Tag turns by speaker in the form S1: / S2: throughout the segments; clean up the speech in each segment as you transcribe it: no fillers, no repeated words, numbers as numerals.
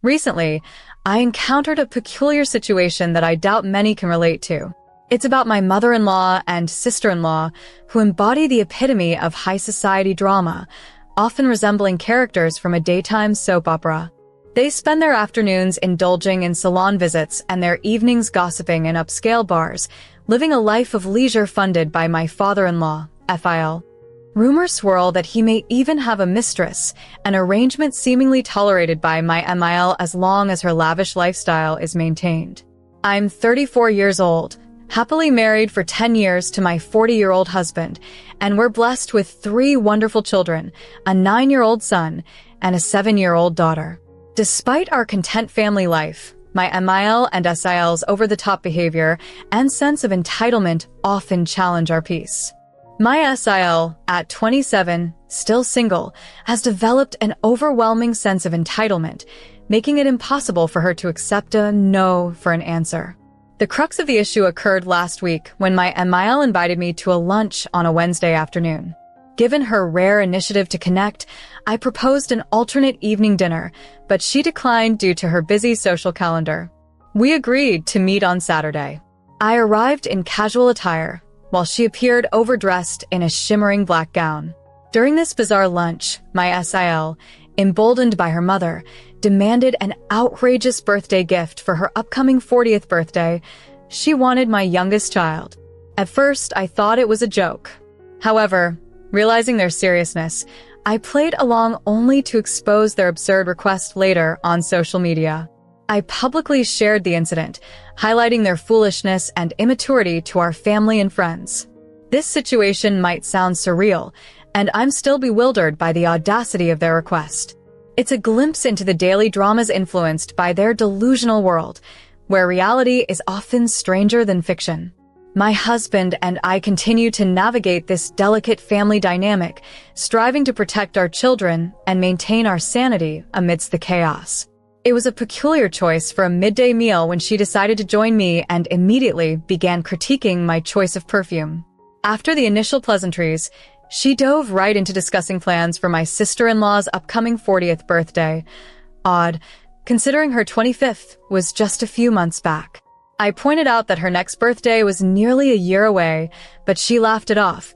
S1: Recently, I encountered a peculiar situation that I doubt many can relate to. It's about my mother-in-law and sister-in-law who embody the epitome of high society drama, often resembling characters from a daytime soap opera. They spend their afternoons indulging in salon visits and their evenings gossiping in upscale bars, living a life of leisure funded by my father-in-law, FIL. Rumors swirl that he may even have a mistress, an arrangement seemingly tolerated by my MIL as long as her lavish lifestyle is maintained. I'm 34 years old, happily married for 10 years to my 40-year-old husband, and we're blessed with 3 wonderful children, a 9-year-old son and a 7-year-old daughter. Despite our content family life, my MIL and SIL's over-the-top behavior and sense of entitlement often challenge our peace. My SIL, at 27, still single, has developed an overwhelming sense of entitlement, making it impossible for her to accept a no for an answer. The crux of the issue occurred last week when my MIL invited me to a lunch on a Wednesday afternoon. Given her rare initiative to connect, I proposed an alternate evening dinner, but she declined due to her busy social calendar. We agreed to meet on Saturday. I arrived in casual attire, while she appeared overdressed in a shimmering black gown. During this bizarre lunch, my SIL, emboldened by her mother, demanded an outrageous birthday gift for her upcoming 40th birthday. She wanted my youngest child. At first, I thought it was a joke. However, realizing their seriousness, I played along only to expose their absurd request later on social media. I publicly shared the incident, highlighting their foolishness and immaturity to our family and friends. This situation might sound surreal, and I'm still bewildered by the audacity of their request. It's a glimpse into the daily dramas influenced by their delusional world, where reality is often stranger than fiction. My husband and I continue to navigate this delicate family dynamic, striving to protect our children and maintain our sanity amidst the chaos. It was a peculiar choice for a midday meal when she decided to join me and immediately began critiquing my choice of perfume. After the initial pleasantries, she dove right into discussing plans for my sister-in-law's upcoming 40th birthday. Odd, considering her 25th was just a few months back. I pointed out that her next birthday was nearly a year away, but she laughed it off,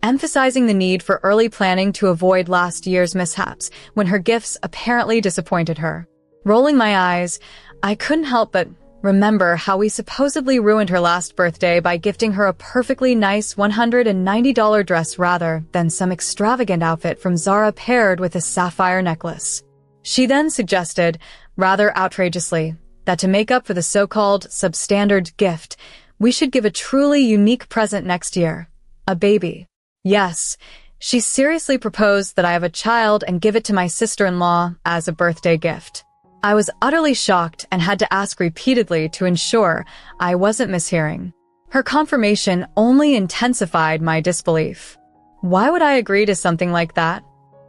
S1: emphasizing the need for early planning to avoid last year's mishaps when her gifts apparently disappointed her. Rolling my eyes, I couldn't help but remember how we supposedly ruined her last birthday by gifting her a perfectly nice $190 dress rather than some extravagant outfit from Zara paired with a sapphire necklace. She then suggested, rather outrageously, that to make up for the so-called substandard gift, we should give a truly unique present next year, a baby. Yes, she seriously proposed that I have a child and give it to my sister-in-law as a birthday gift. I was utterly shocked and had to ask repeatedly to ensure I wasn't mishearing. Her confirmation only intensified my disbelief. Why would I agree to something like that?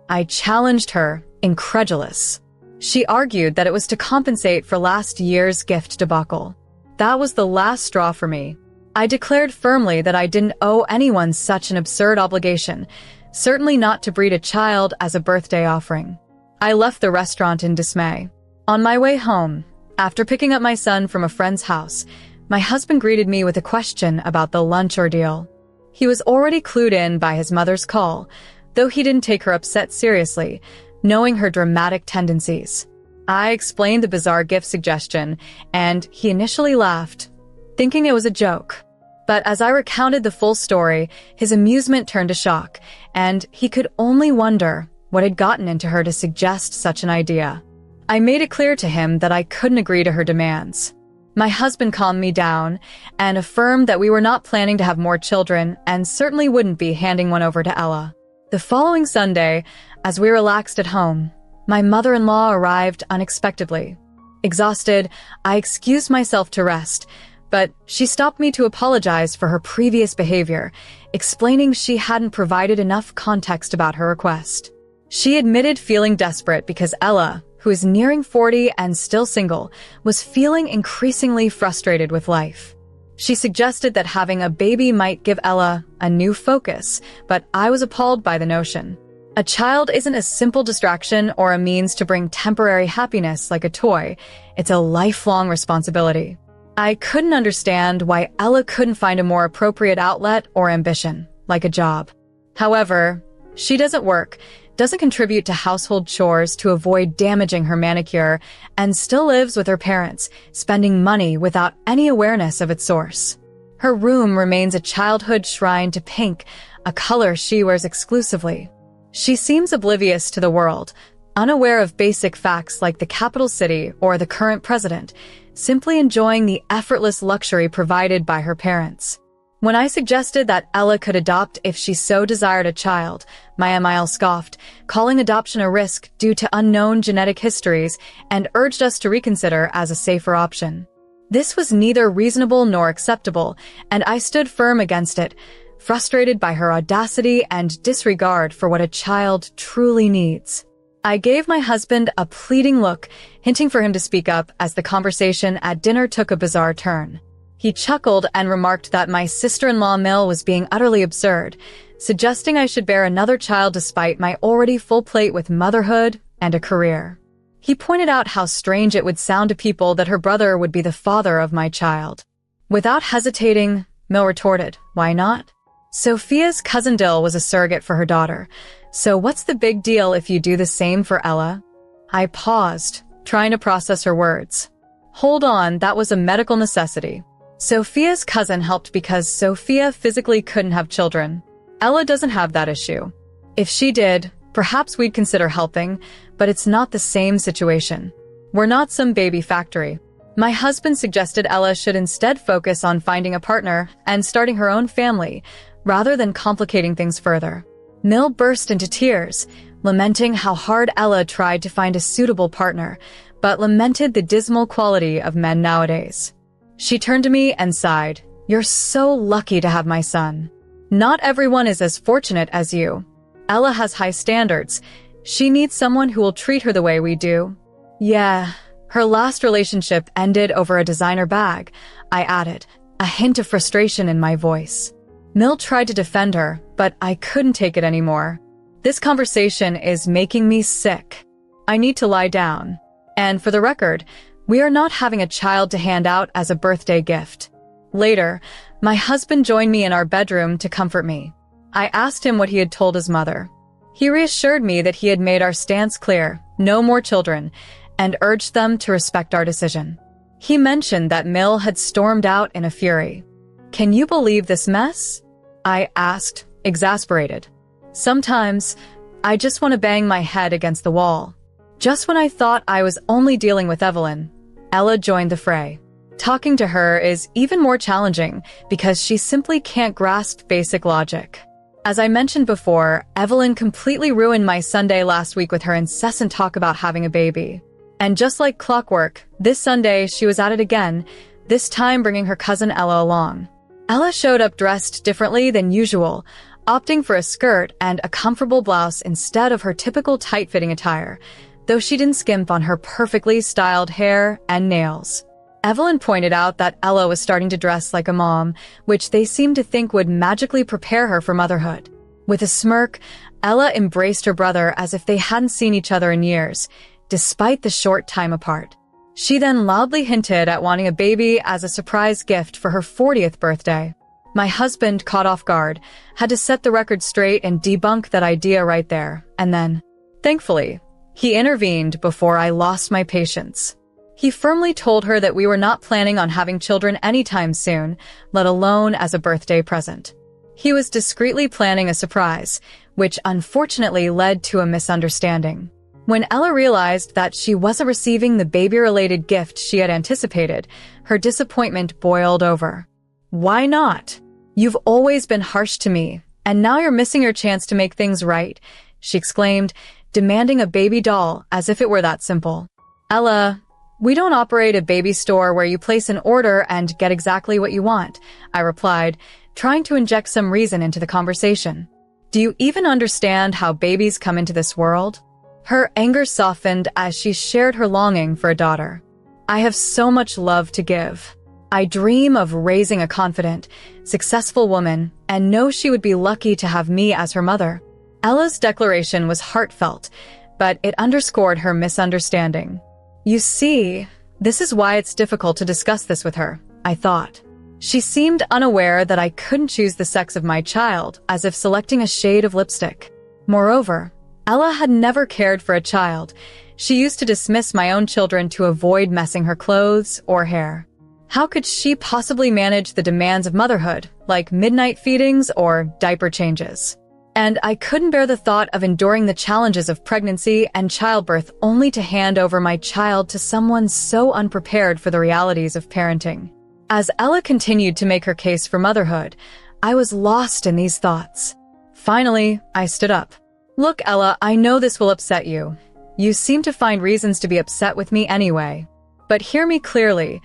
S1: I challenged her, incredulous. She argued that it was to compensate for last year's gift debacle. That was the last straw for me. I declared firmly that I didn't owe anyone such an absurd obligation, certainly not to breed a child as a birthday offering. I left the restaurant in dismay. On my way home, after picking up my son from a friend's house, my husband greeted me with a question about the lunch ordeal. He was already clued in by his mother's call, though he didn't take her upset seriously, knowing her dramatic tendencies. I explained the bizarre gift suggestion, and he initially laughed, thinking it was a joke. But as I recounted the full story, his amusement turned to shock, and he could only wonder what had gotten into her to suggest such an idea. I made it clear to him that I couldn't agree to her demands. My husband calmed me down and affirmed that we were not planning to have more children and certainly wouldn't be handing one over to Ella. The following Sunday, as we relaxed at home, my mother-in-law arrived unexpectedly. Exhausted, I excused myself to rest, but she stopped me to apologize for her previous behavior, explaining she hadn't provided enough context about her request. She admitted feeling desperate because Ella, who is nearing 40 and still single, was feeling increasingly frustrated with life. She suggested that having a baby might give Ella a new focus, but I was appalled by the notion. A child isn't a simple distraction or a means to bring temporary happiness like a toy. It's a lifelong responsibility. I couldn't understand why Ella couldn't find a more appropriate outlet or ambition, like a job. However, she doesn't work, doesn't contribute to household chores to avoid damaging her manicure, and still lives with her parents, spending money without any awareness of its source. Her room remains a childhood shrine to pink, a color she wears exclusively. She seems oblivious to the world, unaware of basic facts like the capital city or the current president, simply enjoying the effortless luxury provided by her parents. When I suggested that Ella could adopt if she so desired a child, Maya Mile scoffed, calling adoption a risk due to unknown genetic histories, and urged us to reconsider as a safer option. This was neither reasonable nor acceptable, and I stood firm against it, frustrated by her audacity and disregard for what a child truly needs. I gave my husband a pleading look, hinting for him to speak up as the conversation at dinner took a bizarre turn. He chuckled and remarked that my sister-in-law Mill was being utterly absurd, suggesting I should bear another child despite my already full plate with motherhood and a career. He pointed out how strange it would sound to people that her brother would be the father of my child. Without hesitating, Mill retorted, "Why not? Sophia's cousin Dill was a surrogate for her daughter, so what's the big deal if you do the same for Ella?" I paused, trying to process her words. Hold on, that was a medical necessity. Sophia's cousin helped because Sophia physically couldn't have children. Ella doesn't have that issue. If she did, perhaps we'd consider helping, but it's not the same situation. We're not some baby factory. My husband suggested Ella should instead focus on finding a partner and starting her own family, rather than complicating things further. Mill burst into tears, lamenting how hard Ella tried to find a suitable partner, but lamented the dismal quality of men nowadays. She turned to me and sighed, "You're so lucky to have my son. Not everyone is as fortunate as you. Ella has high standards. She needs someone who will treat her the way we do." "Yeah, her last relationship ended over a designer bag," I added, a hint of frustration in my voice. Mill tried to defend her, but I couldn't take it anymore. "This conversation is making me sick. I need to lie down. And for the record, we are not having a child to hand out as a birthday gift." Later, my husband joined me in our bedroom to comfort me. I asked him what he had told his mother. He reassured me that he had made our stance clear, no more children, and urged them to respect our decision. He mentioned that Mill had stormed out in a fury. "Can you believe this mess?" I asked, exasperated. "Sometimes, I just want to bang my head against the wall." Just when I thought I was only dealing with Evelyn, Ella joined the fray. Talking to her is even more challenging because she simply can't grasp basic logic. As I mentioned before, Evelyn completely ruined my Sunday last week with her incessant talk about having a baby. And just like clockwork, this Sunday she was at it again, this time bringing her cousin Ella along. Ella showed up dressed differently than usual, opting for a skirt and a comfortable blouse instead of her typical tight-fitting attire, though she didn't skimp on her perfectly styled hair and nails. Evelyn pointed out that Ella was starting to dress like a mom, which they seemed to think would magically prepare her for motherhood. With a smirk, Ella embraced her brother as if they hadn't seen each other in years, despite the short time apart. She then loudly hinted at wanting a baby as a surprise gift for her 40th birthday. My husband, caught off guard, had to set the record straight and debunk that idea right there, and then, thankfully, he intervened before I lost my patience. He firmly told her that we were not planning on having children anytime soon, let alone as a birthday present. He was discreetly planning a surprise, which unfortunately led to a misunderstanding. When Ella realized that she wasn't receiving the baby-related gift she had anticipated, her disappointment boiled over. "Why not? You've always been harsh to me, and now you're missing your chance to make things right," she exclaimed, demanding a baby doll as if it were that simple. "Ella, we don't operate a baby store where you place an order and get exactly what you want," I replied, trying to inject some reason into the conversation. "Do you even understand how babies come into this world?" Her anger softened as she shared her longing for a daughter. "I have so much love to give. I dream of raising a confident, successful woman and know she would be lucky to have me as her mother." Ella's declaration was heartfelt, but it underscored her misunderstanding. You see, this is why it's difficult to discuss this with her, I thought. She seemed unaware that I couldn't choose the sex of my child, as if selecting a shade of lipstick. Moreover, Ella had never cared for a child. She used to dismiss my own children to avoid messing her clothes or hair. How could she possibly manage the demands of motherhood, like midnight feedings or diaper changes? And I couldn't bear the thought of enduring the challenges of pregnancy and childbirth only to hand over my child to someone so unprepared for the realities of parenting. As Ella continued to make her case for motherhood, I was lost in these thoughts. Finally, I stood up. Look, Ella, I know this will upset you. You seem to find reasons to be upset with me anyway. But hear me clearly.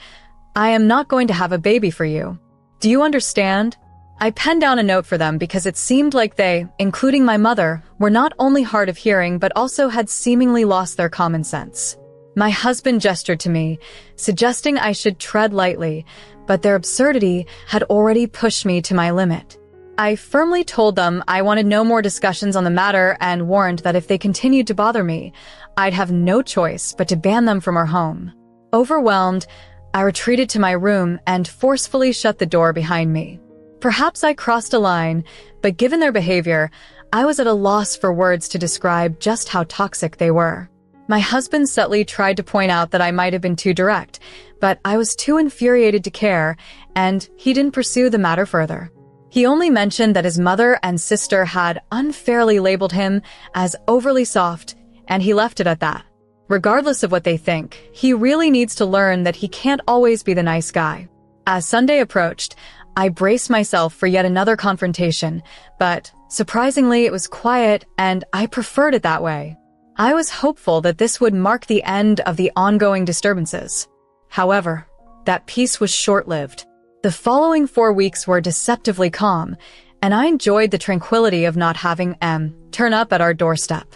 S1: I am not going to have a baby for you. Do you understand? I penned down a note for them because it seemed like they, including my mother, were not only hard of hearing but also had seemingly lost their common sense. My husband gestured to me, suggesting I should tread lightly, but their absurdity had already pushed me to my limit. I firmly told them I wanted no more discussions on the matter and warned that if they continued to bother me, I'd have no choice but to ban them from our home. Overwhelmed, I retreated to my room and forcefully shut the door behind me. Perhaps I crossed a line, but given their behavior, I was at a loss for words to describe just how toxic they were. My husband subtly tried to point out that I might have been too direct, but I was too infuriated to care, and he didn't pursue the matter further. He only mentioned that his mother and sister had unfairly labeled him as overly soft, and he left it at that. Regardless of what they think, he really needs to learn that he can't always be the nice guy. As Sunday approached, I braced myself for yet another confrontation, but surprisingly it was quiet and I preferred it that way. I was hopeful that this would mark the end of the ongoing disturbances. However, that peace was short-lived. The following 4 weeks were deceptively calm, and I enjoyed the tranquility of not having M turn up at our doorstep.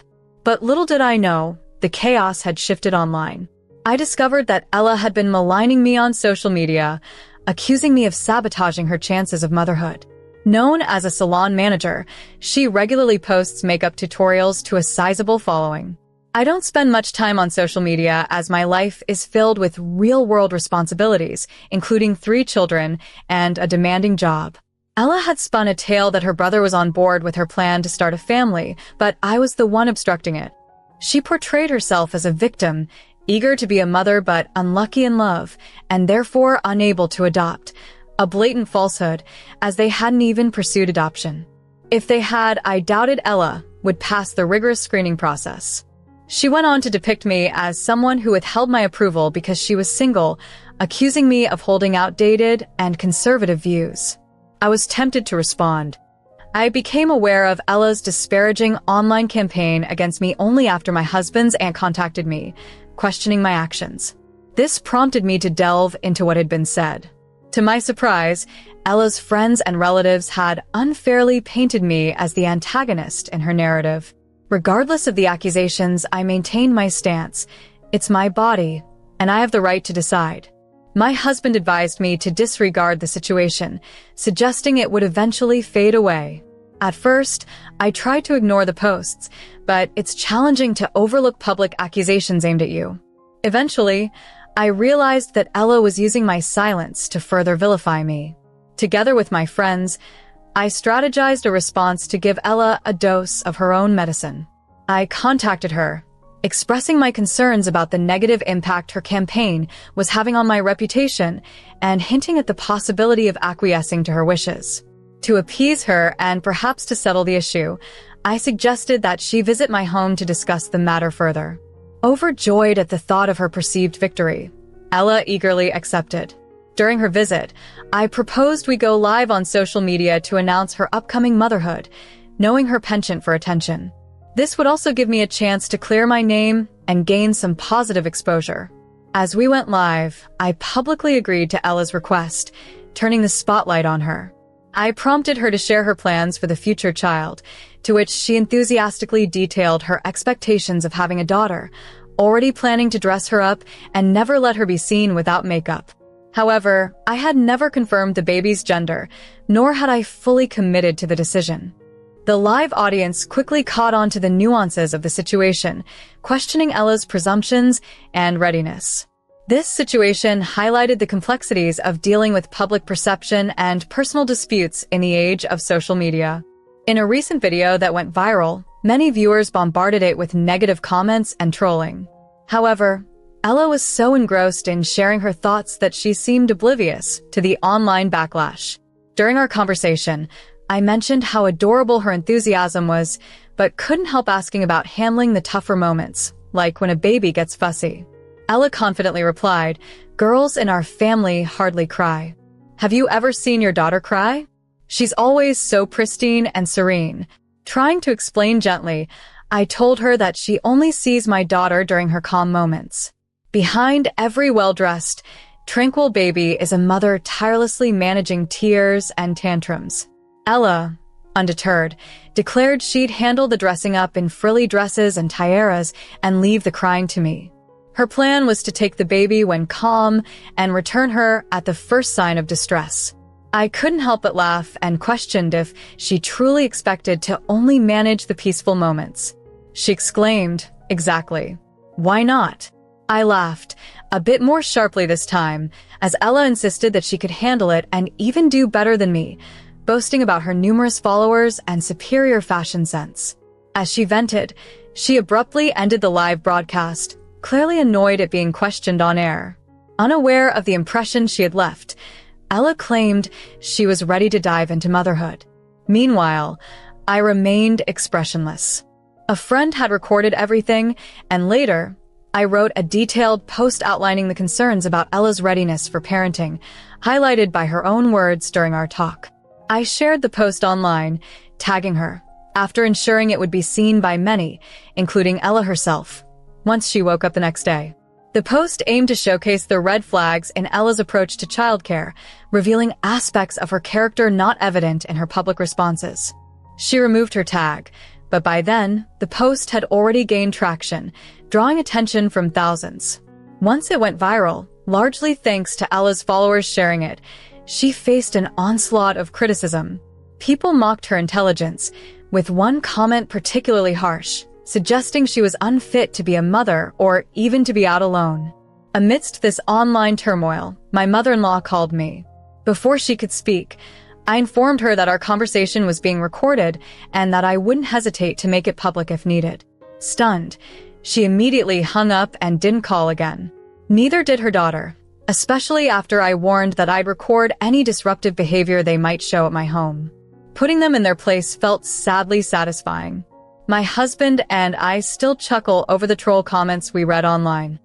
S1: But little did I know, the chaos had shifted online. I discovered that Ella had been maligning me on social media, accusing me of sabotaging her chances of motherhood. Known as a salon manager, she regularly posts makeup tutorials to a sizable following. I don't spend much time on social media as my life is filled with real-world responsibilities, including 3 children and a demanding job. Ella had spun a tale that her brother was on board with her plan to start a family, but I was the one obstructing it. She portrayed herself as a victim, eager to be a mother but unlucky in love, and therefore unable to adopt. A blatant falsehood, as they hadn't even pursued adoption. If they had, I doubted Ella would pass the rigorous screening process. She went on to depict me as someone who withheld my approval because she was single, accusing me of holding outdated and conservative views. I was tempted to respond. I became aware of Ella's disparaging online campaign against me only after my husband's aunt contacted me, questioning my actions. This prompted me to delve into what had been said. To my surprise, Ella's friends and relatives had unfairly painted me as the antagonist in her narrative. Regardless of the accusations, I maintained my stance. It's my body, and I have the right to decide. My husband advised me to disregard the situation, suggesting it would eventually fade away. At first, I tried to ignore the posts, but it's challenging to overlook public accusations aimed at you. Eventually, I realized that Ella was using my silence to further vilify me. Together with my friends, I strategized a response to give Ella a dose of her own medicine. I contacted her, expressing my concerns about the negative impact her campaign was having on my reputation and hinting at the possibility of acquiescing to her wishes. To appease her and perhaps to settle the issue, I suggested that she visit my home to discuss the matter further. Overjoyed at the thought of her perceived victory, Ella eagerly accepted. During her visit, I proposed we go live on social media to announce her upcoming motherhood, knowing her penchant for attention. This would also give me a chance to clear my name and gain some positive exposure. As we went live, I publicly agreed to Ella's request, turning the spotlight on her. I prompted her to share her plans for the future child, to which she enthusiastically detailed her expectations of having a daughter, already planning to dress her up and never let her be seen without makeup. However, I had never confirmed the baby's gender, nor had I fully committed to the decision. The live audience quickly caught on to the nuances of the situation, questioning Ella's presumptions and readiness. This situation highlighted the complexities of dealing with public perception and personal disputes in the age of social media. In a recent video that went viral, many viewers bombarded it with negative comments and trolling. However, Ella was so engrossed in sharing her thoughts that she seemed oblivious to the online backlash. During our conversation, I mentioned how adorable her enthusiasm was, but couldn't help asking about handling the tougher moments, like when a baby gets fussy. Ella confidently replied, "Girls in our family hardly cry. Have you ever seen your daughter cry? She's always so pristine and serene." Trying to explain gently, I told her that she only sees my daughter during her calm moments. Behind every well-dressed, tranquil baby is a mother tirelessly managing tears and tantrums. Ella, undeterred, declared she'd handle the dressing up in frilly dresses and tiaras and leave the crying to me. Her plan was to take the baby when calm and return her at the first sign of distress. I couldn't help but laugh and questioned if she truly expected to only manage the peaceful moments. She exclaimed, "Exactly. Why not?" I laughed, a bit more sharply this time, as Ella insisted that she could handle it and even do better than me, boasting about her numerous followers and superior fashion sense. As she vented, she abruptly ended the live broadcast, clearly annoyed at being questioned on air. Unaware of the impression she had left, Ella claimed she was ready to dive into motherhood. Meanwhile, I remained expressionless. A friend had recorded everything, and later, I wrote a detailed post outlining the concerns about Ella's readiness for parenting, highlighted by her own words during our talk. I shared the post online, tagging her, after ensuring it would be seen by many, including Ella herself, once she woke up the next day. The post aimed to showcase the red flags in Ella's approach to childcare, revealing aspects of her character not evident in her public responses. She removed her tag, but by then, the post had already gained traction, drawing attention from thousands. Once it went viral, largely thanks to Ella's followers sharing it, she faced an onslaught of criticism. People mocked her intelligence, with one comment particularly harsh, suggesting she was unfit to be a mother or even to be out alone. Amidst this online turmoil, my mother-in-law called me. Before she could speak, I informed her that our conversation was being recorded and that I wouldn't hesitate to make it public if needed. Stunned, she immediately hung up and didn't call again. Neither did her daughter, especially after I warned that I'd record any disruptive behavior they might show at my home. Putting them in their place felt sadly satisfying. My husband and I still chuckle over the troll comments we read online.